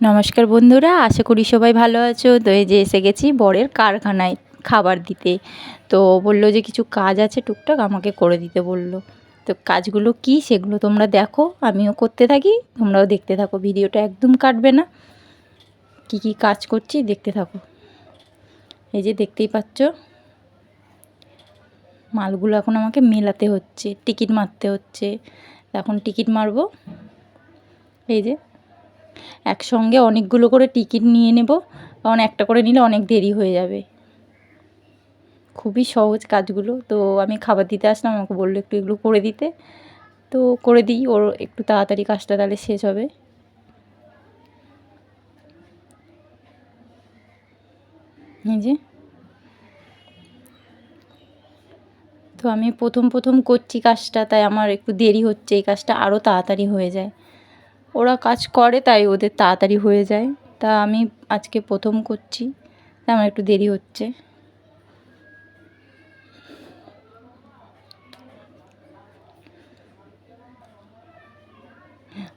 নমস্কার বন্ধুরা, আশা করি সবাই ভালো আছো। তো এই যে এসে গেছি বরের কারখানায় খাবার দিতে। তো বললো যে কিছু কাজ আছে টুকটাক আমাকে করে দিতে বললো। তো কাজগুলো কি সেগুলো তোমরা দেখো, আমিও করতে থাকি, তোমরাও দেখতে থাকো, ভিডিওটা একদম কাটবে না। কি কি কাজ করছি দেখতে থাকো। এই যে দেখতেই পাচ্ছ মালগুলো এখন আমাকে মেলাতে হচ্ছে, টিকিট মারতে হচ্ছে। এখন টিকিট মারবো। এই যে একসঙ্গে অনেকগুলো করে টিকিট নিয়ে নেব, কারণ একটা করে নিলে অনেক দেরি হয়ে যাবে। খুবই সহজ কাজগুলো। তো আমি খাবার দিতে আসলাম, আমাকে বললো একটু এগুলো করে দিতে, তো করে দিই, ওর একটু তাড়াতাড়ি কাজটা তাহলে শেষ হবে। এই যে তো আমি প্রথম করছি কাজটা, তাই আমার একটু দেরি হচ্ছে, এই কাজটা আরও তাড়াতাড়ি হয়ে যায়। ওরা কাজ করে তাই ওদের তাড়াতাড়ি হয়ে যায়, তা আমি আজকে প্রথম করছি, তাই আমার একটু দেরি হচ্ছে।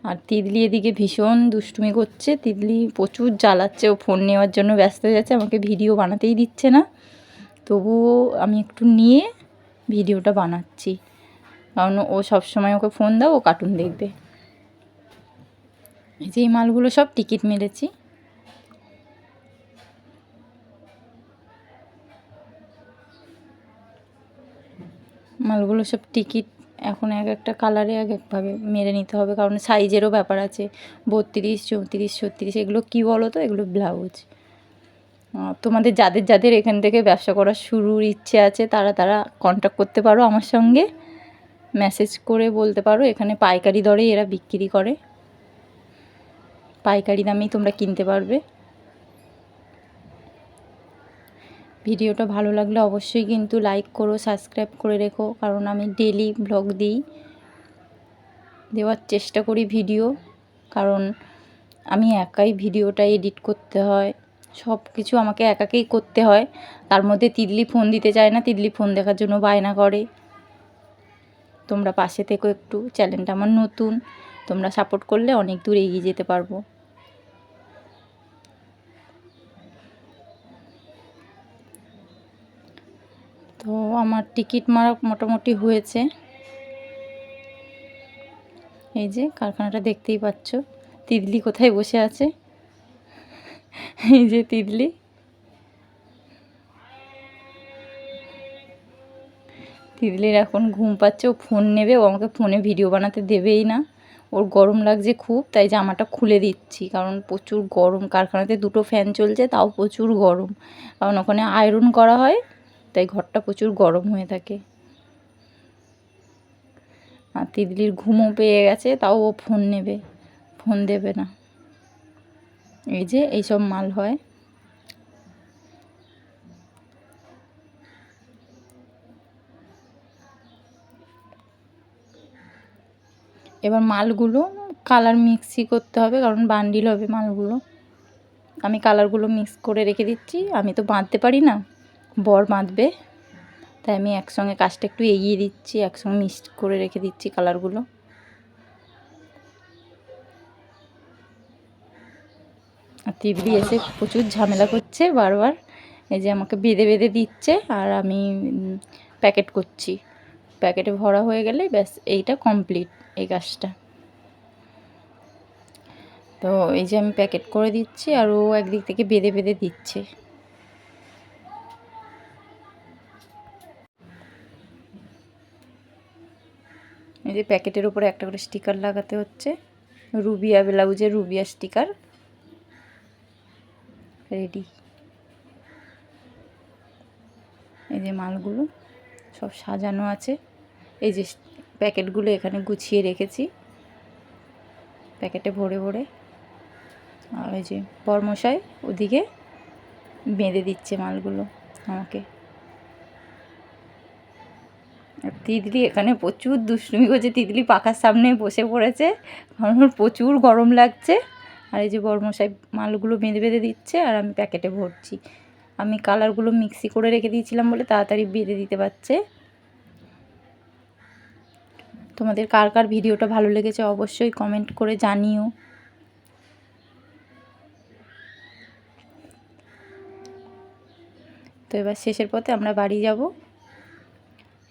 আর তিতলি এদিকে ভীষণ দুষ্টুমি করছে। তিতলি প্রচুর জ্বালাচ্ছে, ও ফোন নেওয়ার জন্য ব্যস্ত হয়ে যাচ্ছে, আমাকে ভিডিও বানাতেই দিচ্ছে না। তবুও আমি একটু নিয়ে ভিডিওটা বানাচ্ছি, কারণ ও সবসময় ওকে ফোন দাও, ও কার্টুন দেখবে। এই যে এই মালগুলো সব টিকিট মেরেছি। মালগুলো সব টিকিট এখন এক একটা কালারে এক একভাবে মেরে নিতে হবে, কারণ সাইজেরও ব্যাপার আছে। 32, 34, 36 এগুলো কী বলো তো, এগুলো ব্লাউজ। তোমাদের যাদের যাদের এখান থেকে ব্যবসা করার শুরুর ইচ্ছে আছে তারা তারা কন্ট্যাক্ট করতে পারো আমার সঙ্গে, মেসেজ করে বলতে পারো। এখানে পাইকারি দরে এরা বিক্রি করে, পাইকারি দামেই তোমরা কিনতে পারবে। ভিডিওটা ভালো লাগলে অবশ্যই কিন্তু লাইক করো, সাবস্ক্রাইব করে রেখো, কারণ আমি ডেলি ব্লগ দিই, দেওয়ার চেষ্টা করি ভিডিও। কারণ আমি একাই ভিডিওটা এডিট করতে হয়, সব কিছু আমাকে একাকেই করতে হয়। তার মধ্যে তিতলি ফোন দিতে চায় না, তিতলি ফোন দেখার জন্য বায়না করে। তোমরা পাশে থেকো একটু, চ্যানেলটা আমার নতুন, তোমরা সাপোর্ট করলে অনেক দূর এগিয়ে যেতে পারবো। তো আমার টিকিট মারা মোটামুটি হয়েছে। এই যে কারখানাটা দেখতেই পাচ্ছ। তিতলি কোথায় বসে আছে, এই যে তিতলি। তিতলির এখন ঘুম পাচ্ছে, ও ফোন নেবে, ও আমাকে ফোনে ভিডিও বানাতে দেবেই না। ওর গরম লাগছে খুব, তাই জামাটা খুলে দিচ্ছি, কারণ প্রচুর গরম। কারখানাতে 2টো ফ্যান চলছে, তাও প্রচুর গরম, কারণ ওখানে আয়রন করা হয়, তাই ঘরটা প্রচুর গরম হয়ে থাকে। আর তিতলির ঘুমও পেয়ে গেছে, তাও ও ফোন নেবে, ফোন দেবে না। এই যে এইসব মাল হয়। এবার মালগুলো কালার মিক্সই করতে হবে, কারণ বান্ডিল হবে মালগুলো। আমি কালারগুলো মিক্স করে রেখে দিচ্ছি। আমি তো বাঁধতে পারি না, বর বাঁধবে, তাই আমি একসঙ্গে কাজটা একটু এগিয়ে দিচ্ছি, একসঙ্গে মিক্স করে রেখে দিচ্ছি কালারগুলো। আর তিতলি এসে প্রচুর ঝামেলা করছে বারবার। এই যে আমাকে বেঁধে বেঁধে দিচ্ছে, আর আমি প্যাকেট করছি। প্যাকেটে ভরা হয়ে গেলে ব্যাস, এইটা কমপ্লিট এই কাজটা। তো এই যে আমি প্যাকেট করে দিচ্ছি, আর ও একদিক থেকে বেঁধে বেঁধে দিচ্ছে। এই যে প্যাকেটের উপরে একটা করে স্টিকার লাগাতে হচ্ছে, রুবিয়া ব্লাউজের রুবিয়া স্টিকার রেডি। এই যে মালগুলো সব সাজানো আছে, এই যে প্যাকেটগুলো এখানে গুছিয়ে রেখেছি, প্যাকেটে ভরে ভরে। আর ওই যে বরমশাই ওদিকে বেঁধে দিচ্ছে মালগুলো আমাকে। আর তিতলি এখানে প্রচুর দুষ্টুমি করছে। তিতলি পাখার সামনে বসে পড়েছে, কারণ ওর প্রচুর গরম লাগছে। আর এই যে বরমশাই মালগুলো বেঁধে বেঁধে দিচ্ছে, আর আমি প্যাকেটে ভরছি। আমি কালারগুলো মিক্সি করে রেখে দিয়েছিলাম বলে তাড়াতাড়ি বেঁধে দিতে পারছে। তোমাদের কার কার ভিডিওটা ভালো লেগেছে অবশ্যই কমেন্ট করে জানিও। তো এবার শেষের পথে আমরা বাড়ি যাব।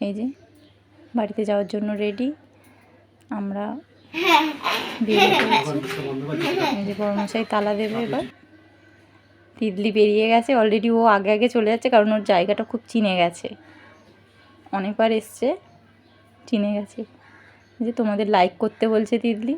এই যে বাড়িতে যাওয়ার জন্য রেডি আমরা, বেরিয়ে পড়েছি। এই যে বড়মশাই তালা দেবে এবার। তিতলি বেরিয়ে গেছে অলরেডি, ও আগে আগে চলে যাচ্ছে কারণ ওর জায়গাটা খুব চিনে গেছে, অনেকবার এসছে, চিনে গেছে। এই যে তোমাদের লাইক করতে বলছে তিতলি।